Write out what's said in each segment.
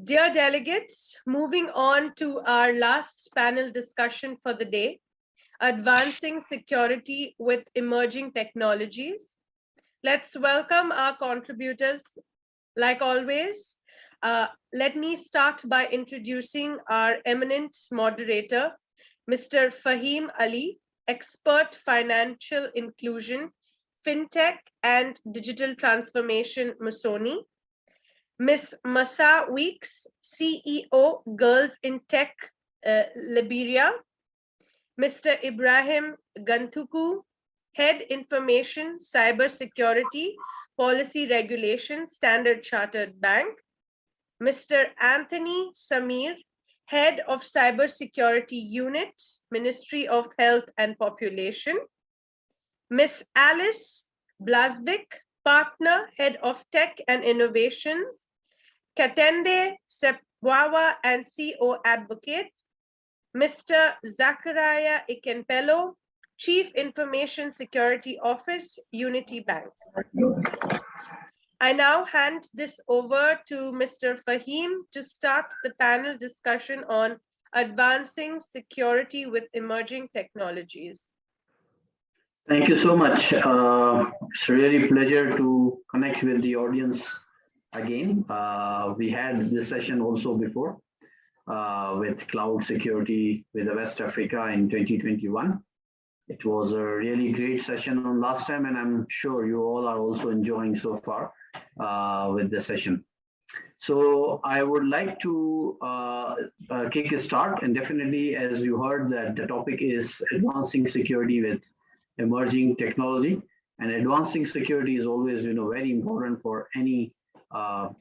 Dear delegates, moving on to our last panel discussion for the day, advancing security with emerging technologies. Let's welcome our contributors. Like always, let me start by introducing our eminent moderator, Mr. Fahim Ali, expert financial inclusion, fintech and digital transformation, Musoni. Ms. Masa Weeks, CEO, Girls in Tech, Liberia. Mr. Ibrahim Gantuku, Head Information, Cybersecurity, Policy Regulation, Standard Chartered Bank. Mr. Anthony Samir, Head of Cybersecurity Unit, Ministry of Health and Population. Ms. Alice Blasvik, Partner, Head of Tech and Innovations, Katende Sepwawa and CO Advocate. Mr. Zachariah Ikenpelo, Chief Information Security Office, Unity Bank. I now hand this over to Mr. Fahim to start the panel discussion on advancing security with emerging technologies. Thank you so much. It's really a pleasure to connect with the audience again. We had this session also before with cloud security with West Africa in 2021. It was a really great session on last time, and I'm sure you all are also enjoying so far with the session. So I would like to kick a start, and definitely, as you heard, that the topic is advancing security with emerging technology, and advancing security is always, very important for any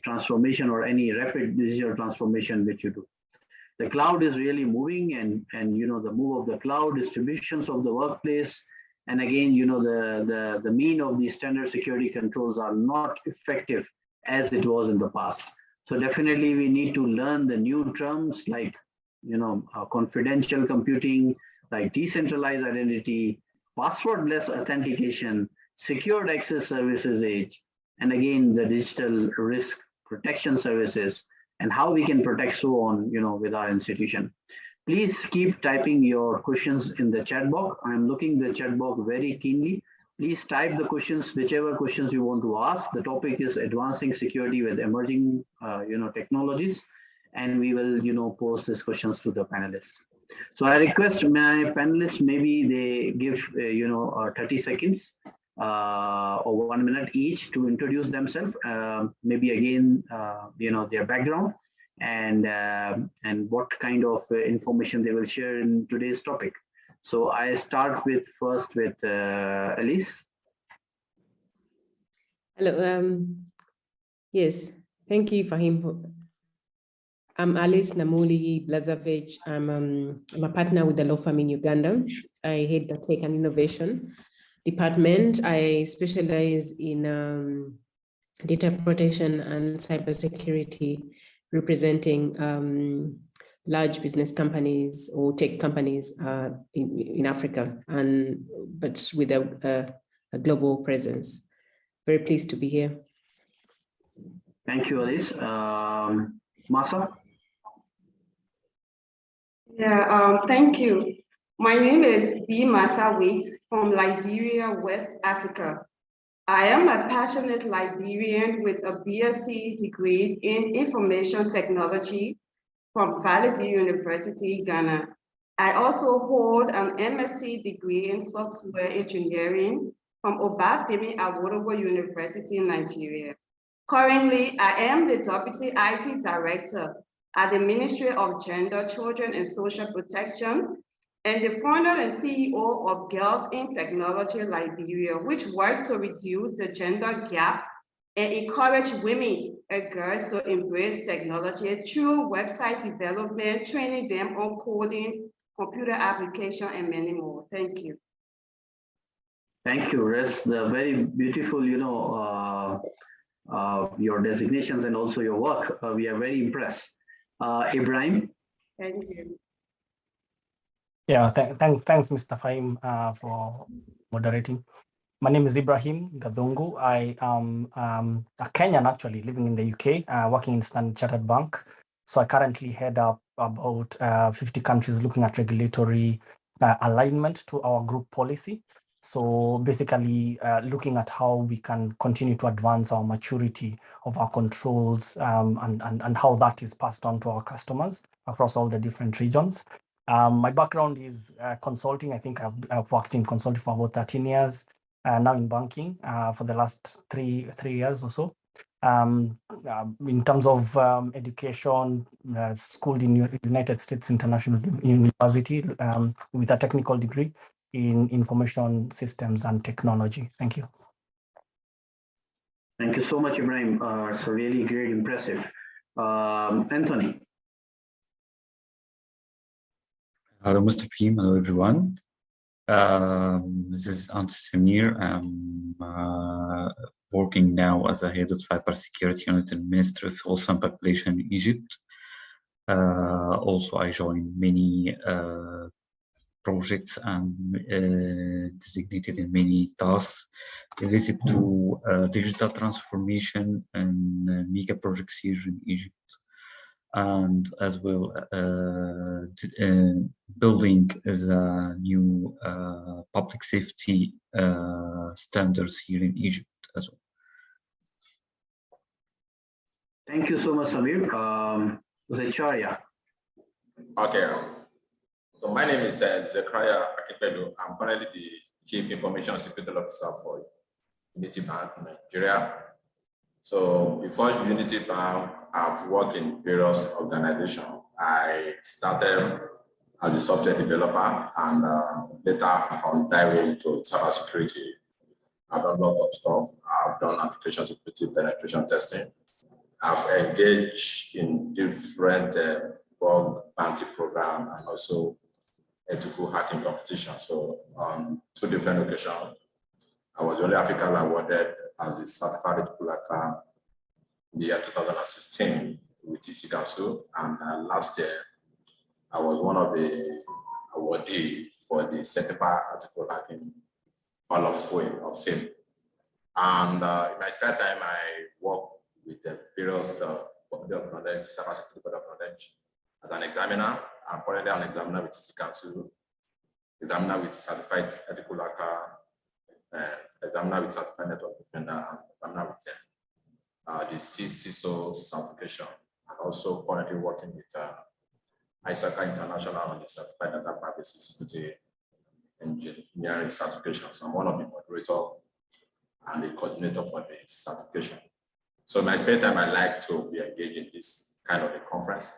transformation or any rapid digital transformation which you do. The cloud is really moving, and the move of the cloud, distributions of the workplace, and again, the mean of the standard security controls are not effective as it was in the past. So definitely we need to learn the new terms like, confidential computing, like decentralized identity, passwordless authentication, secured access services age, and again, the digital risk protection services, and how we can protect so on, with our institution. Please keep typing your questions in the chat box. I'm looking the chat box very keenly. Please type the questions, whichever questions you want to ask. The topic is advancing security with emerging, technologies, and we will, post these questions to the panelists. So I request my panelists, maybe they give, 30 seconds or 1 minute each to introduce themselves, maybe again, their background and what kind of information they will share in today's topic. So I start first with Alice. Hello. Yes, thank you, Fahim. I'm Alice Namuli Blazavich. I'm a partner with the law firm in Uganda. I head the tech and innovation department. I specialize in data protection and cybersecurity, representing large business companies or tech companies in Africa, but with a global presence. Very pleased to be here. Thank you, Alice. Masa? Yeah, thank you. My name is B. Masa Weeks from Liberia, West Africa. I am a passionate Liberian with a BSc degree in information technology from Valley View University, Ghana. I also hold an MSc degree in software engineering from Obafemi Awolowo University, Nigeria. Currently, I am the Deputy IT Director at the Ministry of Gender, Children and Social Protection, and the founder and CEO of Girls in Technology Liberia, which work to reduce the gender gap and encourage women and girls to embrace technology through website development, training them on coding, computer application, and many more. Thank you. Thank you. That's the very beautiful, your designations and also your work. We are very impressed. Ibrahim. Thank you. Yeah, thanks, Mr. Fahim, for moderating. My name is Ibrahim Gadungu. I am a Kenyan actually living in the UK, working in Standard Chartered Bank. So I currently head up about 50 countries looking at regulatory alignment to our group policy. So basically looking at how we can continue to advance our maturity of our controls and how that is passed on to our customers across all the different regions. My background is consulting. I think I've worked in consulting for about 13 years, now in banking for the last three years or so. In terms of education, schooled in United States International University with a technical degree in information systems and technology. Thank you. Thank you so much, Ibrahim. It's really great, impressive. Anthony. Hello, Mr. Fahim. Hello, everyone. This is Anti Samir. I'm working now as a head of cybersecurity unit in Ministry of Health and Population in Egypt. Also, I joined many projects and designated in many tasks related to digital transformation and mega projects here in Egypt, and as well building as a new public safety standards here in Egypt as well. Thank you so much, Samir. Zachariah. Okay. So my name is Zachariah Akinpedu. I'm currently the Chief Information Security Officer for Unity Bank, Nigeria. So before Unity Bank, I've worked in various organizations. I started as a software developer and later on dive into cybersecurity. I've done a lot of stuff. I've done application security penetration testing. I've engaged in different bug bounty program and also ethical hacking competition. So on 2 different occasions, I was the only African awarded as a certified ethical hacker in the year 2016 with EC Council, and last year I was one of the awardees for the certified ethical hacking Hall of Fame. And in my spare time, I work with the various body of knowledge, cybersecurity body of knowledge as an examiner. I'm currently an examiner with EC Council, examiner with certified ethical hacker, examiner with certified network defender, and examiner with the CISO certification, and also currently working with ISACA International on the certified data privacy security engineering certification. So I'm one of the moderators and the coordinator for the certification. So in my spare time, I like to be engaged in this kind of a conference.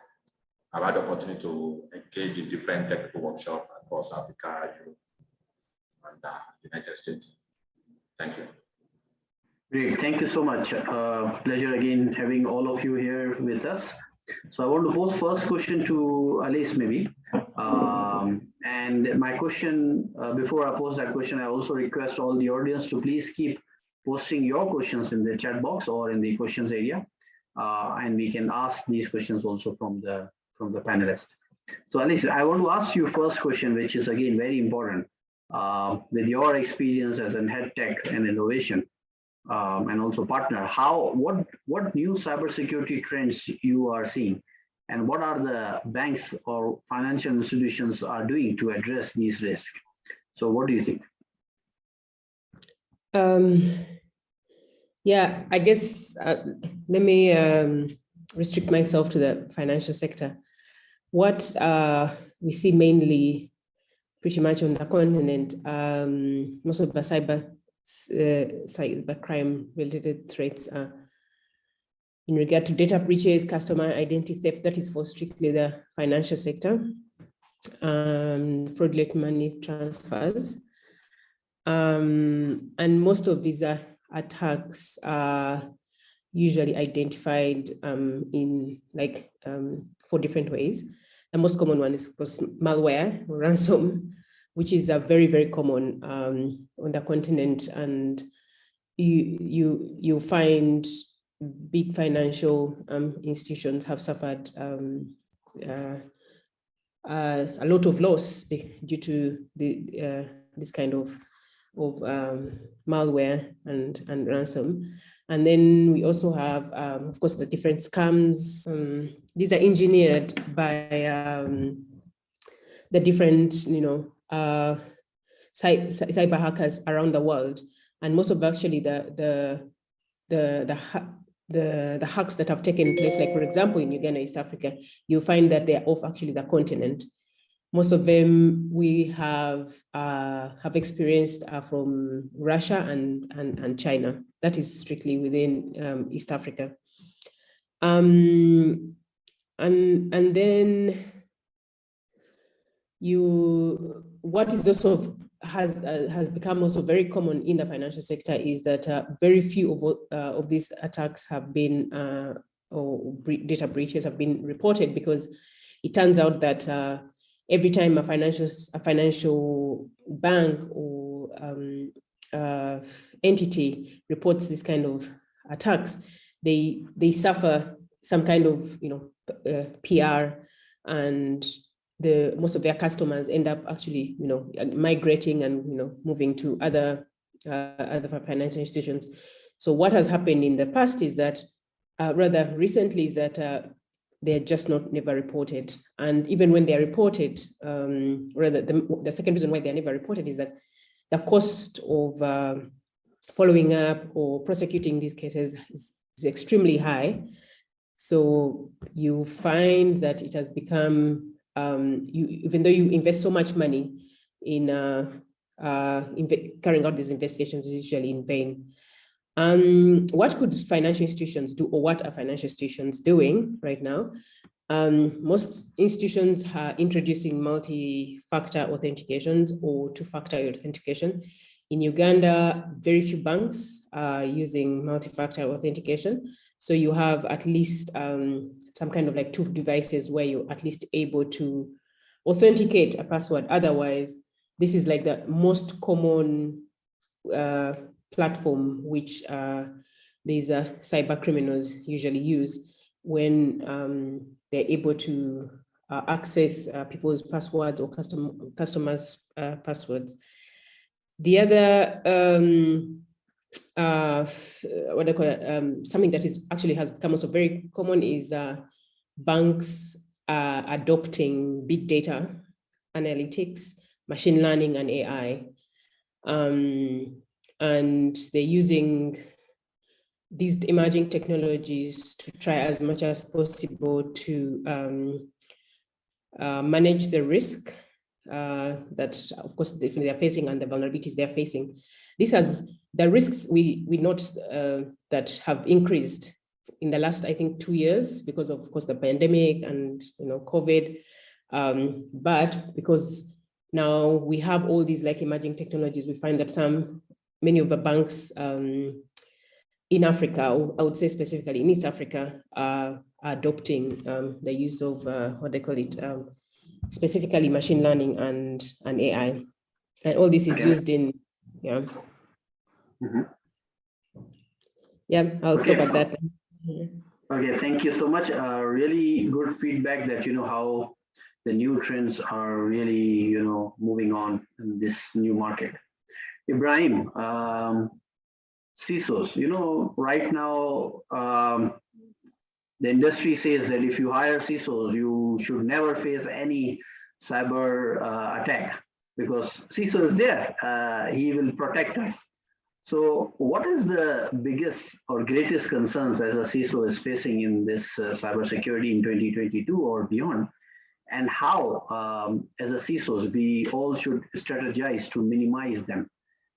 I've had the opportunity to engage in different technical workshops across Africa, Europe, and the United States. Thank you. Great, thank you so much. Pleasure again having all of you here with us. So I want to pose first question to Alice maybe. And my question, before I pose that question, I also request all the audience to please keep posting your questions in the chat box or in the questions area. And we can ask these questions also from the panelists. So Alice, I want to ask you first question, which is again very important. With your experience as an head tech and innovation, and also partner, what new cybersecurity trends you are seeing, and what are the banks or financial institutions are doing to address these risks? So what do you think? Yeah, I guess let me restrict myself to the financial sector. What we see mainly pretty much on the continent, most of the cyber crime related threats are in regard to data breaches, customer identity theft, that is for strictly the financial sector, fraudulent money transfers. And most of these attacks are usually identified in 4 different ways. The most common one is, of course, malware or ransom, which is a very, very common on the continent. And you find big financial institutions have suffered a lot of loss due to this kind of malware and ransom. And then we also have, of course, the different scams. These are engineered by the different, cyber hackers around the world. And most of actually the hacks that have taken place, like for example, in Uganda, East Africa, you find that they're off actually the continent. Most of them we have experienced from Russia and China. That is strictly within East Africa. And then what is also has become also very common in the financial sector is that very few of these attacks have been or data breaches have been reported, because it turns out that every time a financial bank or entity reports this kind of attacks, they suffer some kind of PR, and most of their customers end up actually migrating and moving to other financial institutions. So what has happened in the past is that rather recently is that they're just never reported. And even when they're reported, rather the second reason why they're never reported is that the cost of following up or prosecuting these cases is extremely high. So you find that it has become, even though you invest so much money in carrying out these investigations, is usually in vain. What could financial institutions do, or what are financial institutions doing right now? Most institutions are introducing multi-factor authentications or two-factor authentication. In Uganda, very few banks are using multi-factor authentication. So you have at least some kind of like two devices where you're at least able to authenticate a password. Otherwise, this is like the most common platform which these cyber criminals usually use when they're able to access people's passwords or customers' passwords. The other what do I call it? Something that is actually has become also very common is banks adopting big data analytics, machine learning, and AI. And they're using these emerging technologies to try as much as possible to manage the risk that, of course, they are facing and the vulnerabilities they're facing. This has the risks we note that have increased in the last, I think, 2 years because of course, the pandemic and COVID. But because now we have all these like emerging technologies, we find that many of the banks in Africa, I would say specifically in East Africa, are adopting the use of what they call it, specifically machine learning and AI. And all this is used in, yeah. Mm-hmm. Yeah, I'll stop at that. Okay, thank you so much. Really good feedback that how the new trends are really moving on in this new market. Ibrahim, CISOs, right now the industry says that if you hire CISOs, you should never face any cyber attack because CISO is there. He will protect us. So what is the biggest or greatest concerns as a CISO is facing in this cybersecurity in 2022 or beyond? And how, as a CISOs, we all should strategize to minimize them?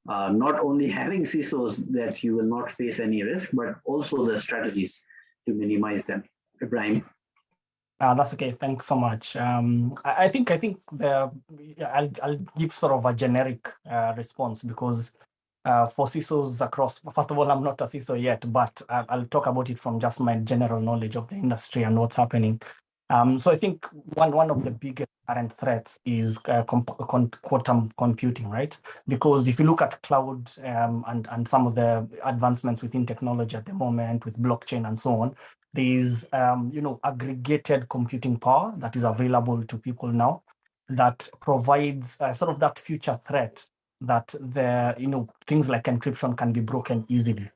Not only having CISOs that you will not face any risk, but also the strategies to minimize them. Ibrahim. That's okay. Thanks so much. I think I'll give sort of a generic response because for CISOs across, first of all, I'm not a CISO yet, but I'll talk about it from just my general knowledge of the industry and what's happening. So I think one of the biggest current threats is quantum computing, right? Because if you look at cloud and some of the advancements within technology at the moment with blockchain and so on, there's aggregated computing power that is available to people now that provides sort of that future threat that things like encryption can be broken easily.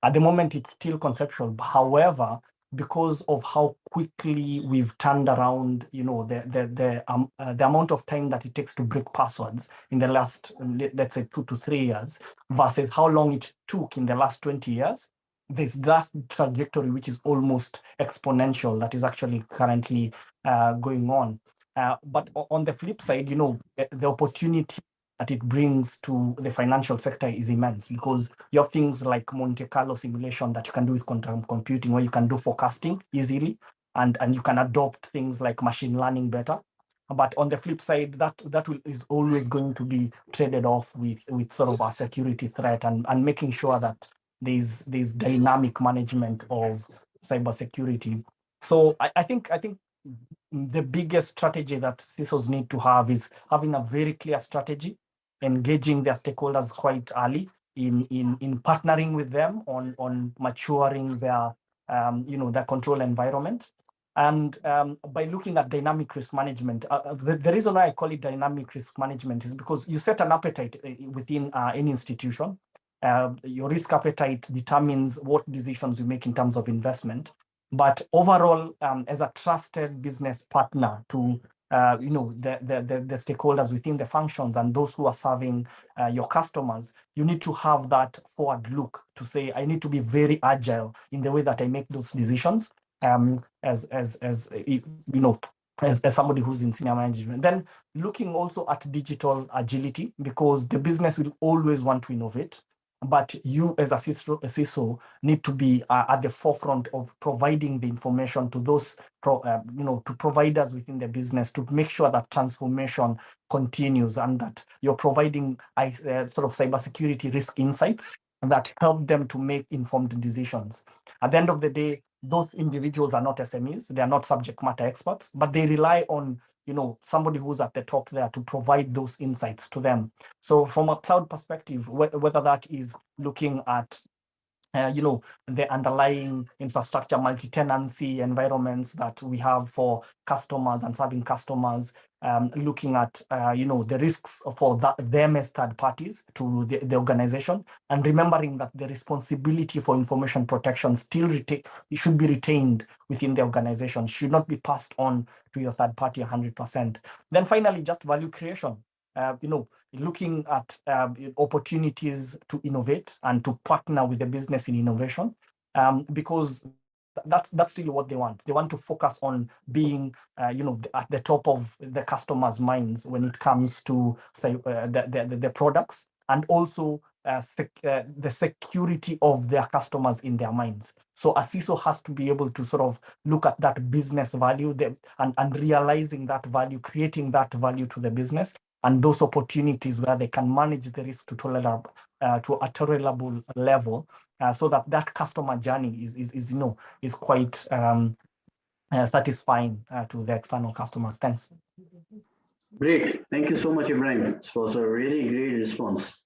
At the moment, it's still conceptual. However, because of how quickly we've turned around, the amount of time that it takes to break passwords in the last, let's say, 2 to 3 years versus how long it took in the last 20 years, there's that trajectory which is almost exponential that is actually currently going on. But on the flip side, the opportunity that it brings to the financial sector is immense, because you have things like Monte Carlo simulation that you can do with quantum computing, where you can do forecasting easily, and you can adopt things like machine learning better. But on the flip side, that is always going to be traded off with sort of a security threat, and making sure that there's dynamic management of cybersecurity. So I think the biggest strategy that CISOs need to have is having a very clear strategy, engaging their stakeholders quite early in partnering with them on maturing their their control environment. And by looking at dynamic risk management, the reason why I call it dynamic risk management is because you set an appetite within any institution. Your risk appetite determines what decisions you make in terms of investment. But overall, as a trusted business partner to the stakeholders within the functions and those who are serving your customers, you need to have that forward look to say, I need to be very agile in the way that I make those decisions. As somebody who's in senior management, then looking also at digital agility, because the business will always want to innovate. But you as a CISO need to be at the forefront of providing the information to those, to providers within the business, to make sure that transformation continues and that you're providing sort of cybersecurity risk insights that help them to make informed decisions. At the end of the day, those individuals are not SMEs, they are not subject matter experts, but they rely on somebody who's at the top there to provide those insights to them. So from a cloud perspective, whether that is looking at the underlying infrastructure, multi-tenancy environments that we have for customers and serving customers, looking at the risks for them as third parties to the organization, and remembering that the responsibility for information protection it should be retained within the organization, should not be passed on to your third party 100%. Then finally, just value creation. Looking at opportunities to innovate and to partner with the business in innovation, because that's really what they want. They want to focus on being, at the top of the customers' minds when it comes to the products, and also the security of their customers in their minds. So a CISO has to be able to sort of look at that business value and realizing that value, creating that value to the business, and those opportunities where they can manage the risk to a tolerable level, so that customer journey is quite satisfying to the external customers. Thanks. Great. Thank you so much, Ibrahim. It was a really great response.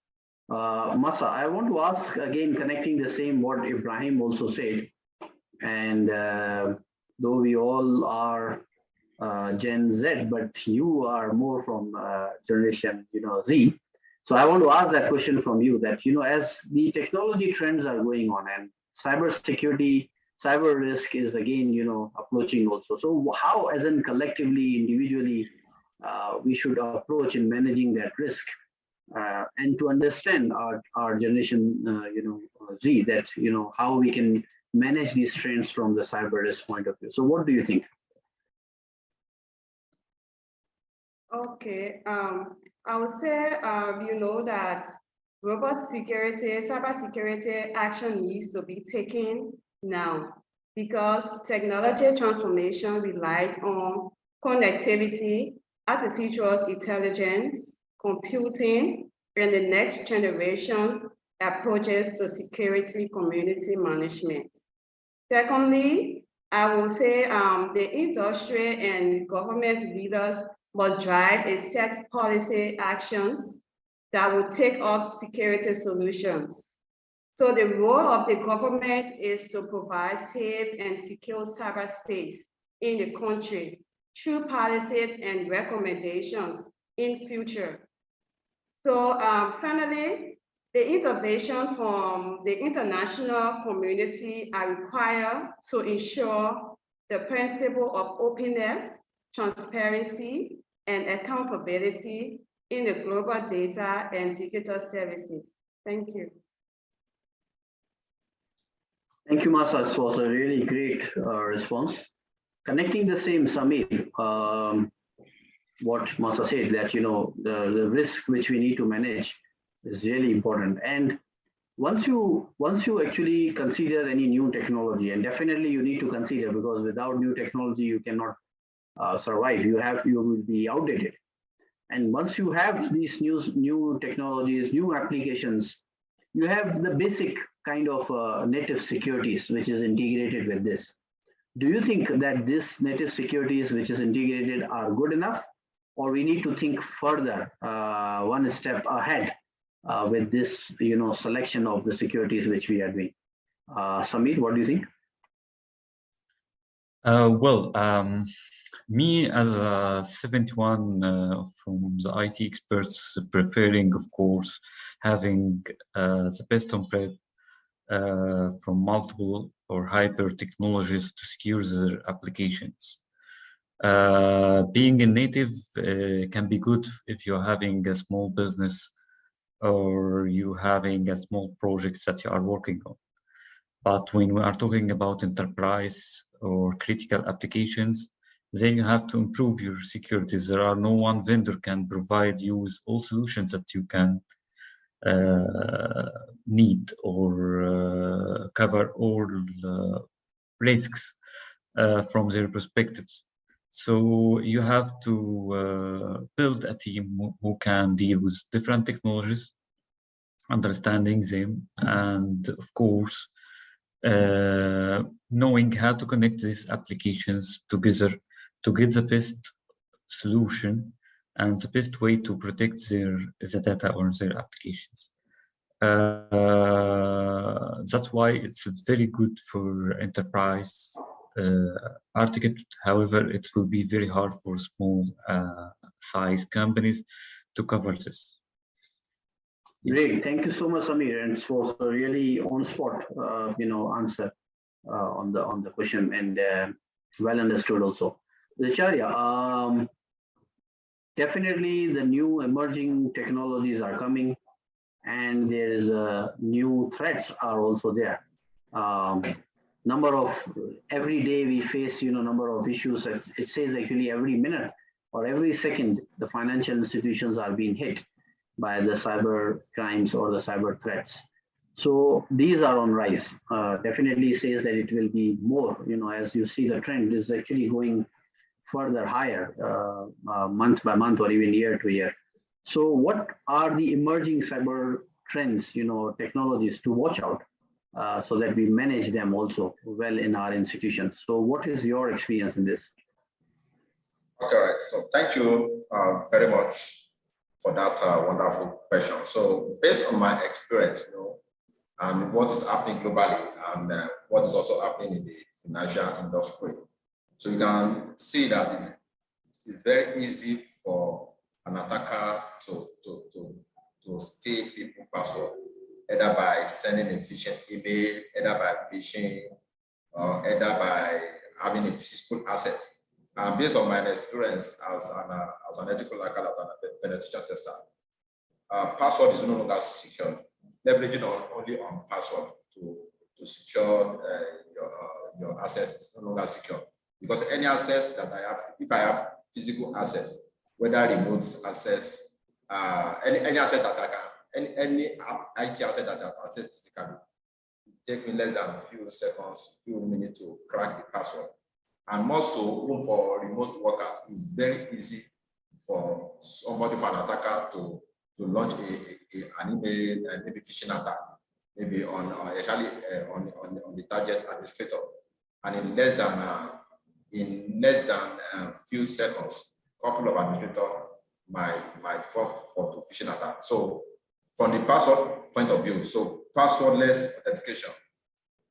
Masa, I want to ask again, connecting the same what Ibrahim also said, and though we all are Gen Z, but you are more from generation, Z. So I want to ask that question from you, that, as the technology trends are going on and cybersecurity, cyber risk is again, approaching also. So how, as in collectively, individually, we should approach in managing that risk, and to understand our generation, Z, that, how we can manage these trends from the cyber risk point of view. So what do you think? Okay, I would say, that robust security, cybersecurity action needs to be taken now, because technology transformation relied on connectivity, artificial intelligence, computing, and the next generation approaches to security community management. Secondly, I will say the industry and government leaders must drive a set policy actions that will take up security solutions. So the role of the government is to provide safe and secure cyberspace in the country through policies and recommendations in future. So finally, The intervention from the international community are required to ensure the principle of openness, transparency, and accountability in the global data and digital services. Thank you. Thank you, Masa. This was a really great response. Connecting the same, Samir, what Masa said, that the risk which we need to manage is really important. And once you actually consider any new technology, and definitely you need to consider, because without new technology you cannot survive. You will be outdated. And once you have these new technologies, new applications, you have the basic kind of native securities which is integrated with this. Do you think that this native securities which is integrated are good enough, or we need to think further, one step ahead with this selection of the securities which we are doing? Samir, what do you think? Me as a 71 from the IT experts, preferring, of course, having the best on prep from multiple or hyper technologies to secure their applications. Being a native can be good if you're having a small business or you having a small projects that you are working on. But when we are talking about enterprise or critical applications, then you have to improve your securities. There are no one vendor can provide you with all solutions that you can need or cover all risks from their perspectives. So you have to build a team who can deal with different technologies, understanding them, and of course, knowing how to connect these applications together to get the best solution and the best way to protect the data or their applications. That's why it's very good for enterprise article. However, it will be very hard for small size companies to cover this. Great, thank you so much, Samir, and it was a really on-spot, answer on the question, and well understood also. Acharya, definitely the new emerging technologies are coming, and there is new threats are also there. Number of every day we face, number of issues. It says actually every minute or every second, the financial institutions are being hit by the cyber crimes or the cyber threats. So these are on rise. Definitely says that it will be more, as you see the trend is actually going further higher month by month or even year to year. So what are the emerging cyber trends, technologies to watch out so that we manage them also well in our institutions? So what is your experience in this? Okay, right. So thank you very much for that wonderful question. So based on my experience, and what is happening globally and what is also happening in the financial industry. So you can see that it's very easy for an attacker to steal people's password, either by sending a phishing email, either by phishing, or either by having a physical access. And based on my experience as an ethical hacker, as a penetration tester, password is no longer secure. Leveraging only on password to secure your access is no longer secure, because any access that I have, if I have physical access, whether remote access, any asset that I can, any IT asset that I can access physically, it takes me less than a few seconds, few minutes to crack the password. And more so, even for remote workers, it's very easy for somebody, for an attacker to launch an email, maybe phishing attack, maybe on the target administrator, and in less than a few seconds, a couple of administrators might fall to phishing attack. So, from the password point of view, so passwordless authentication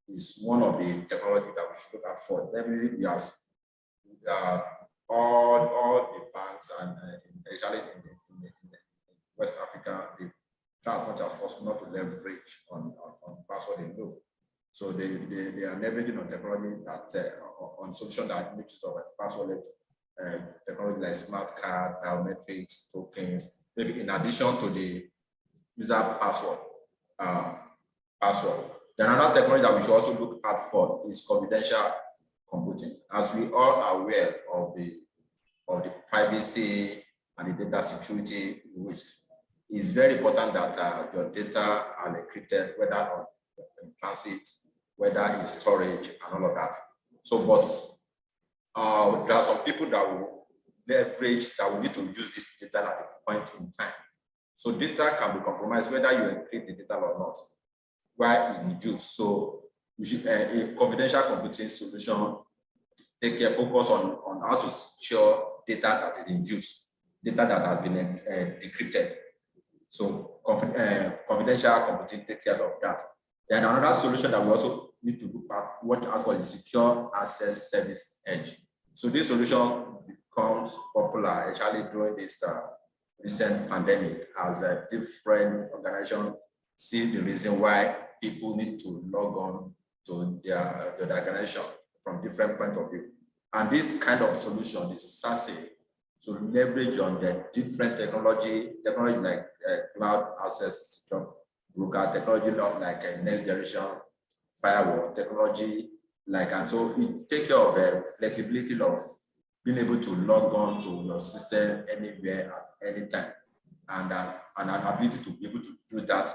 is one of the technologies that we should look at for. Definitely, we have all the banks, and especially in West Africa, try as much as possible not to leverage on password they know. So they are leveraging on technology that on solution that makes use of password technology like smart card, biometrics, tokens, maybe in addition to the user password. Then another technology that we should also look at for is confidential computing. As we all are aware of the privacy and the data security risk, it's very important that your data are encrypted, whether in transit, whether in storage, and all of that. So, but there are some people that will leverage, that will need to use this data at a point in time. So data can be compromised whether you encrypt the data or not while in use. So you should, a confidential computing solution take care, focus on how to secure data that is in use, data that has been decrypted. So confidential computing takes care of that. Then another solution that we also need to look at, watch out for, is secure access service edge. So this solution becomes popular actually during this recent pandemic, as different organizations see the reason why people need to log on to their organization from different point of view. And this kind of solution is SASE, to leverage on the different technology like cloud access secure broker, technology like next generation firewall technology, like, and so it take care of the flexibility of being able to log on to your system anywhere at any time, and an ability to be able to do that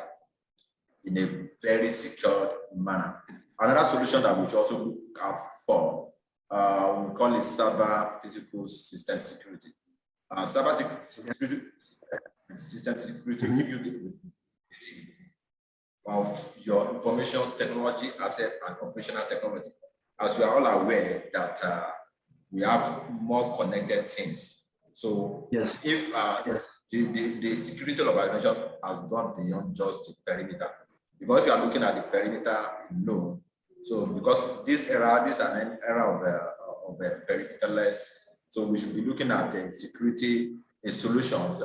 in a very secured manner. Another solution that we should also look out for, we call it cyber physical system security. Cyber security system security give you the visibility of your information technology asset and operational technology. As we are all aware that we have more connected things. So yes, if the security of our organization has gone beyond just the perimeter, because if you are looking at the perimeter alone, so because this is an era of perimeterless, so we should be looking at security solutions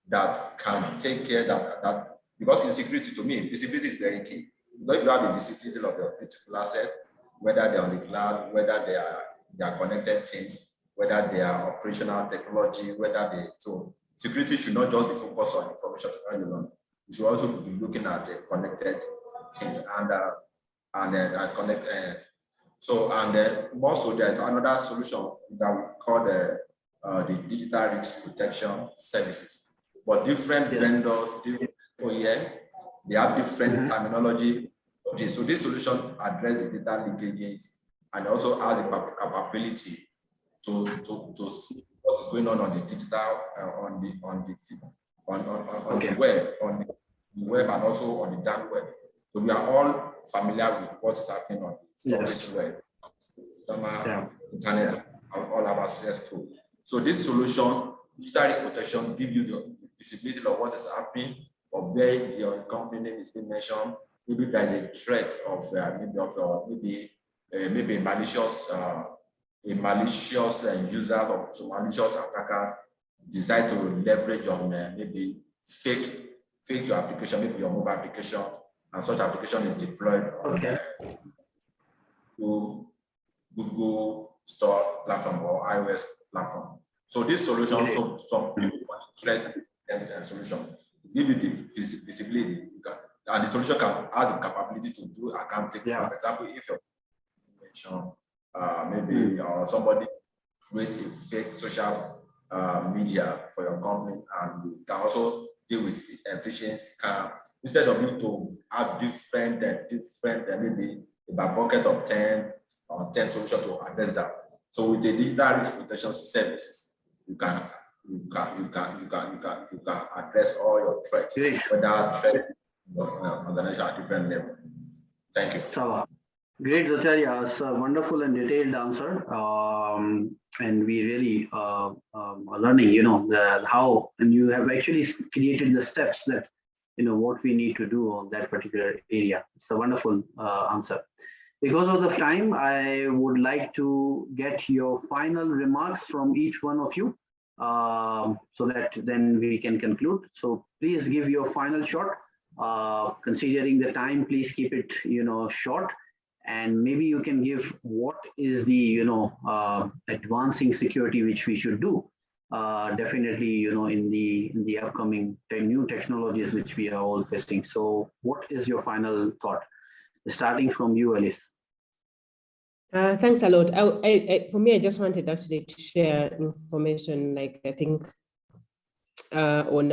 that can take care that because in security, to me, visibility is very key. Because if you have the visibility of your critical asset, whether they're on the cloud, whether they are connected things, whether they are operational technology, so security should not just be focused on information technology alone. You should also be looking at connected things and connect. Also there's another solution that we call the digital risk protection services. But different vendors, different OEM, they have different terminology. So this solution addresses the data leakages and also has the capability to see what is going on the digital on the web and also on the dark web. So we are all familiar with what is happening on the surface web, internet, all have access to. So this solution, digital risk protection, gives you the visibility of what is happening, of where your company name is being mentioned. Maybe there is a threat of maybe a malicious user or some malicious attackers decide to leverage on maybe fake your application, maybe your mobile application, and such application is deployed on Google Store platform or iOS platform. So this solution, so some threat solution, give you the visibility, and the solution can have the capability to do accounting. For example, if your maybe somebody create a fake social media for your company, and you can also deal with phishing scam. Instead of you to have different maybe a bucket of 10 solutions to address that. So with the digital risk protection services, you can address all your threats, whether threat organization at different level. Thank you. So great, Zacharya. It's a wonderful and detailed answer, and we really are learning, how, and you have actually created the steps that, what we need to do on that particular area. It's a wonderful answer. Because of the time, I would like to get your final remarks from each one of you. so that then we can conclude. So please give your final shot. Considering the time, please keep it, short. And maybe you can give what is the, advancing security which we should do. Definitely, in the upcoming new technologies which we are all facing. So what is your final thought? Starting from you, Alice. Thanks a lot. For me, I just wanted actually to share information, like I think on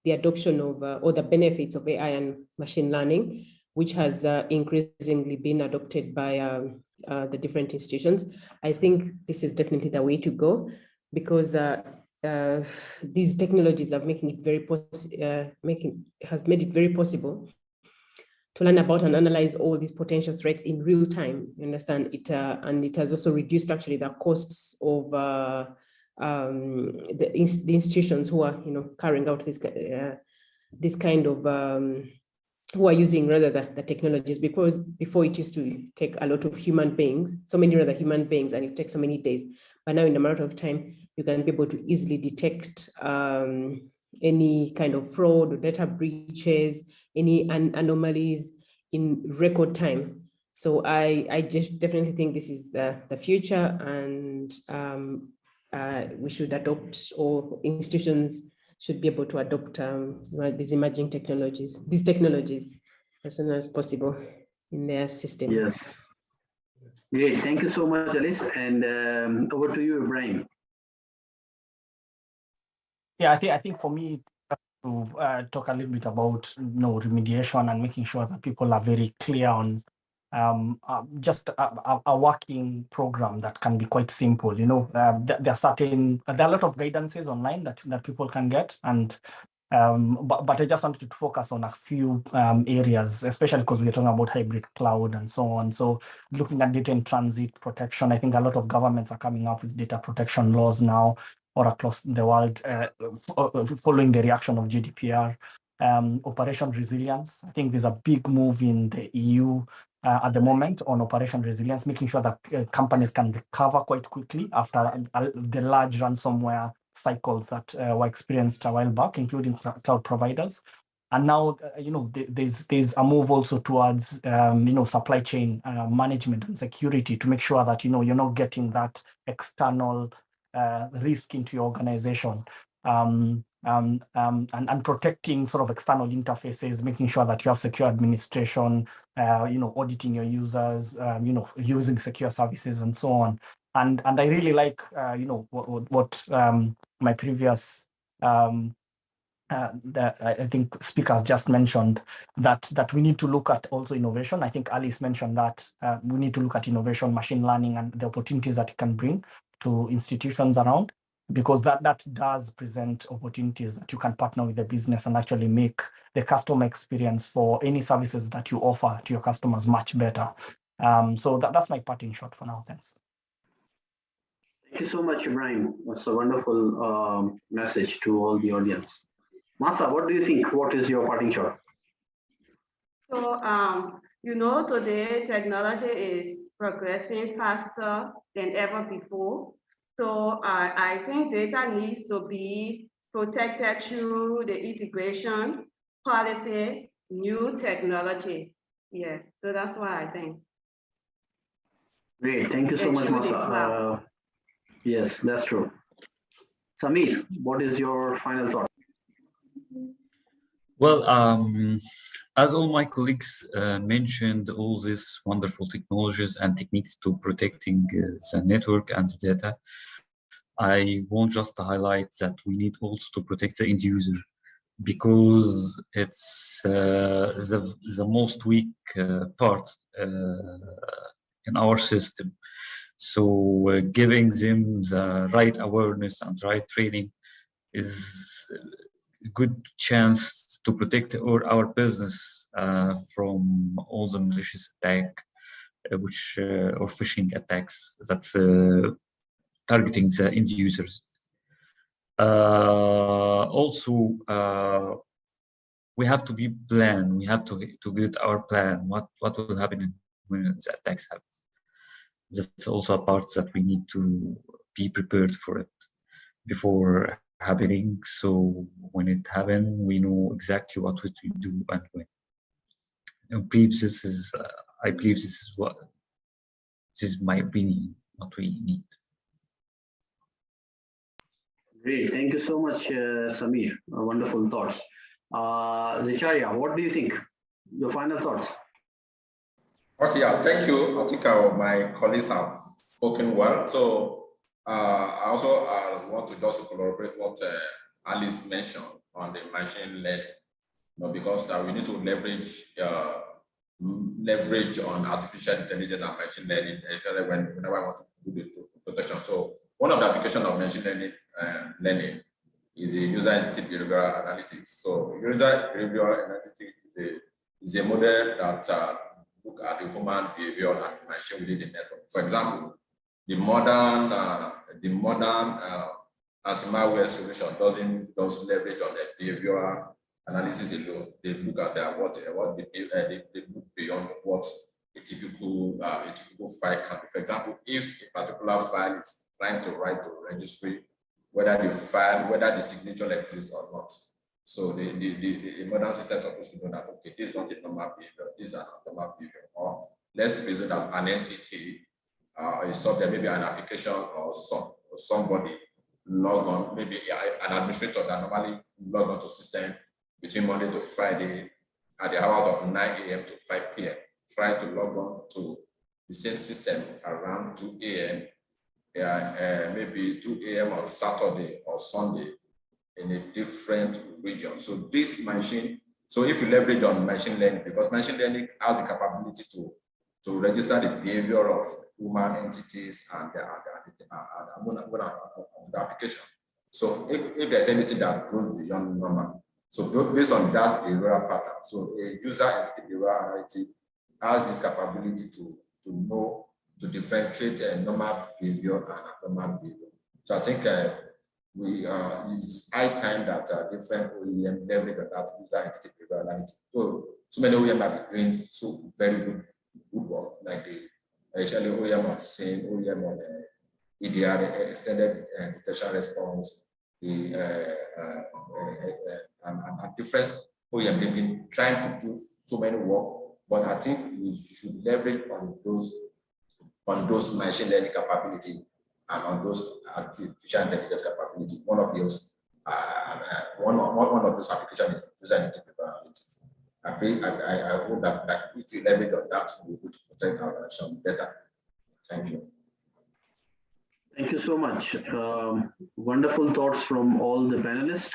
the adoption of or the benefits of AI and machine learning, which has increasingly been adopted by the different institutions. I think this is definitely the way to go, because these technologies are making it very has made it very possible to learn about and analyze all these potential threats in real time. You understand it, and it has also reduced actually the costs of the institutions who are carrying out this kind of who are using rather the technologies, because before it used to take a lot of human beings, so many rather human beings, and it takes so many days. But now in a matter of time, you can be able to easily detect any kind of fraud or data breaches, any anomalies in record time. So I just definitely think this is the future, and we should adopt, or institutions should be able to adopt these emerging technologies, as soon as possible in their system. Yes. Great. Thank you so much, Alice. And over to you, Ibrahim. Yeah, I think for me to talk a little bit about remediation and making sure that people are very clear on just a working program that can be quite simple. There are a lot of guidances online that people can get, and but I just wanted to focus on a few areas, especially because we're talking about hybrid cloud and so on. So looking at data in transit protection, I think a lot of governments are coming up with data protection laws now, or across the world, following the reaction of GDPR. Operation resilience, I think there's a big move in the EU at the moment on operation resilience, making sure that companies can recover quite quickly after the large ransomware cycles that were experienced a while back, including cloud providers. And now, there's a move also towards, supply chain management and security, to make sure that, you're not getting that external risk into your organization, and protecting sort of external interfaces, making sure that you have secure administration, auditing your users, using secure services and so on. And I really like, what my previous I think speakers just mentioned, that we need to look at also innovation. I think Alice mentioned that we need to look at innovation, machine learning, and the opportunities that it can bring to institutions around, because that does present opportunities that you can partner with the business and actually make the customer experience for any services that you offer to your customers much better. So that's my parting shot for now. Thanks. Thank you so much, Ibrahim. That's a wonderful message to all the audience. Masa, what do you think? What is your parting shot? So, today technology is progressing faster than ever before. So I think data needs to be protected through the integration, policy, new technology. Yeah, so that's what I think. Great. Thank you so much, Masa. Yes, that's true. Samir, what is your final thought? Well, as all my colleagues mentioned, all these wonderful technologies and techniques to protecting the network and the data, I want just to highlight that we need also to protect the end user, because it's the most weak part in our system. So giving them the right awareness and the right training is a good chance to protect our business from all the malicious attack, or phishing attacks that's targeting the end users. Also, we have to be planned. We have to get our plan. What will happen when the attacks happen? That's also a part that we need to be prepared for it. before happening. So when it happened, we know exactly what to do and when. I believe this is, this is my opinion, what we need. Great. Thank you so much, Samir. Wonderful thoughts. Zicharya, what do you think? Your final thoughts? Okay, yeah, thank you. I think my colleagues have spoken well. So I also want to just collaborate what Alice mentioned on the machine learning, because we need to leverage on artificial intelligence and machine learning, especially whenever I want to do the protection. So one of the applications of machine learning is the user entity behavioral analytics. So user behavioral analytics is a model that look at the human behavior and machine within the network. For example, the modern anti-malware solution doesn't just leverage on the behavioral analysis alone. They look at they look beyond what a typical file can be. For example, if a particular file is trying to write to registry, whether the signature exists or not. So the modern system is supposed to know that, okay, this is not a normal behavior, this is an abnormal behavior. Or let's presume that an entity is subject, maybe an application or somebody log on, maybe an administrator that normally log on to system between Monday to Friday at the hours of 9 a.m. to 5 p.m. Try to log on to the same system around 2 a.m. Maybe 2 a.m. on Saturday or Sunday in a different region. So this machine, so if you leverage on machine learning, because machine learning has the capability to register the behavior of human entities and the application. So if there's anything that goes beyond normal, so based on that behavioral pattern, so a user entity behavioral analytic has this capability to know, to differentiate normal behavior and abnormal behavior. So I think it's high time that different OEM leverage on that user entity behavioral analytics. So many OEM have been doing so very good work, like the actually OEM on SIM, OEM on EDR, the extended detection response, and different OEM. They've been trying to do so many work, but I think we should leverage on those machine learning capability and on those artificial intelligence capability. One of those applications is user entity analytics. I hope that if we leverage on that, we would protect our nation better. Thank you. Thank you so much. Wonderful thoughts from all the panelists.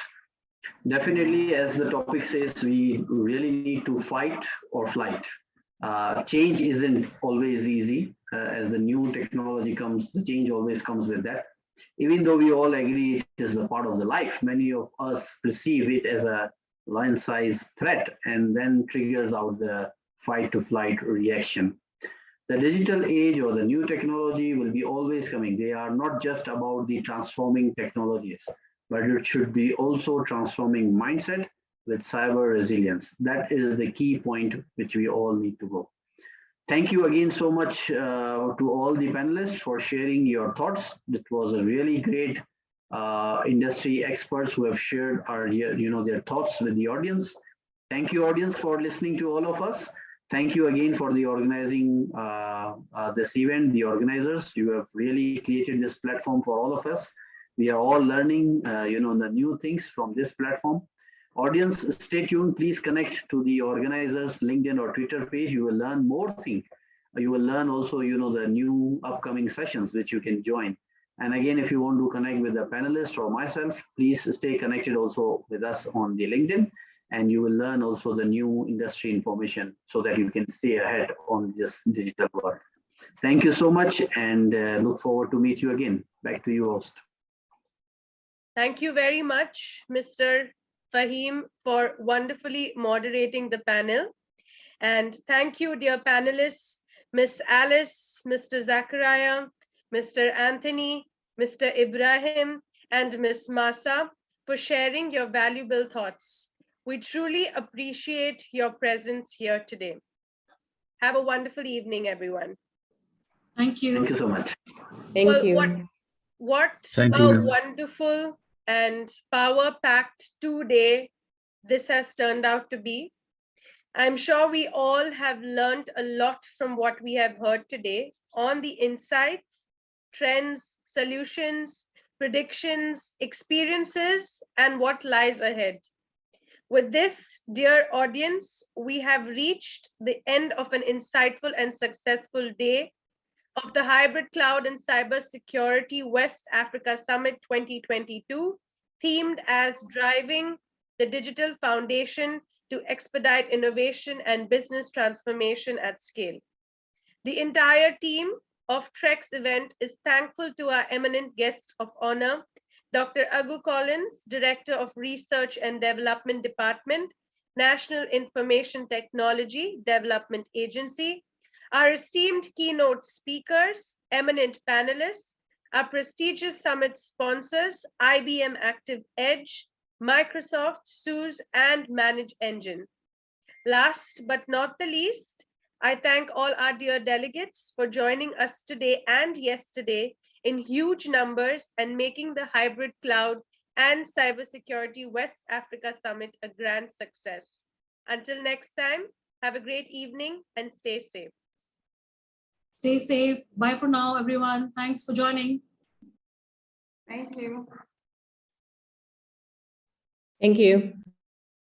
Definitely, as the topic says, we really need to fight or flight. Change isn't always easy. As the new technology comes, the change always comes with that. Even though we all agree it is a part of the life, many of us perceive it as a lion-sized threat and then triggers out the fight to flight reaction. The digital age or the new technology will be always coming. They are not just about the transforming technologies, but it should be also transforming mindset with cyber resilience. That is the key point which we all need to go. Thank you again so much to all the panelists for sharing your thoughts. It was a really great industry experts who have shared their thoughts with the audience. Thank you, audience, for listening to all of us. Thank you again for the organizing this event, the organizers. You have really created this platform for all of us. We are all learning, the new things from this platform. Audience, stay tuned. Please connect to the organizers' LinkedIn or Twitter page. You will learn more things. You will learn also, the new upcoming sessions which you can join. And again, if you want to connect with the panelists or myself, please stay connected also with us on the LinkedIn. And you will learn also the new industry information so that you can stay ahead on this digital world. Thank you so much and look forward to meet you again. Back to you, host. Thank you very much, Mr. Fahim, for wonderfully moderating the panel. And thank you, dear panelists, Ms. Alice, Mr. Zachariah, Mr. Anthony, Mr. Ibrahim, and Ms. Masa for sharing your valuable thoughts. We truly appreciate your presence here today. Have a wonderful evening, everyone. Thank you. Thank you so much. Thank you. What Thank a you. wonderful and power-packed 2 day this has turned out to be. I'm sure we all have learned a lot from what we have heard today on the insights, trends, solutions, predictions, experiences, and what lies ahead. With this, dear audience, we have reached the end of an insightful and successful day of the Hybrid Cloud and Cybersecurity West Africa Summit 2022, themed as Driving the Digital Foundation to Expedite Innovation and Business Transformation at Scale. The entire team of TREX event is thankful to our eminent guest of honor, Dr. Agu Collins, Director of Research and Development Department, National Information Technology Development Agency, our esteemed keynote speakers, eminent panelists, our prestigious summit sponsors, IBM Active Edge, Microsoft, SUSE, and Manage Engine. Last but not the least, I thank all our dear delegates for joining us today and yesterday in huge numbers and making the Hybrid Cloud and Cybersecurity West Africa Summit a grand success. Until next time, have a great evening and stay safe. Stay safe. Bye for now, everyone. Thanks for joining. Thank you. Thank you.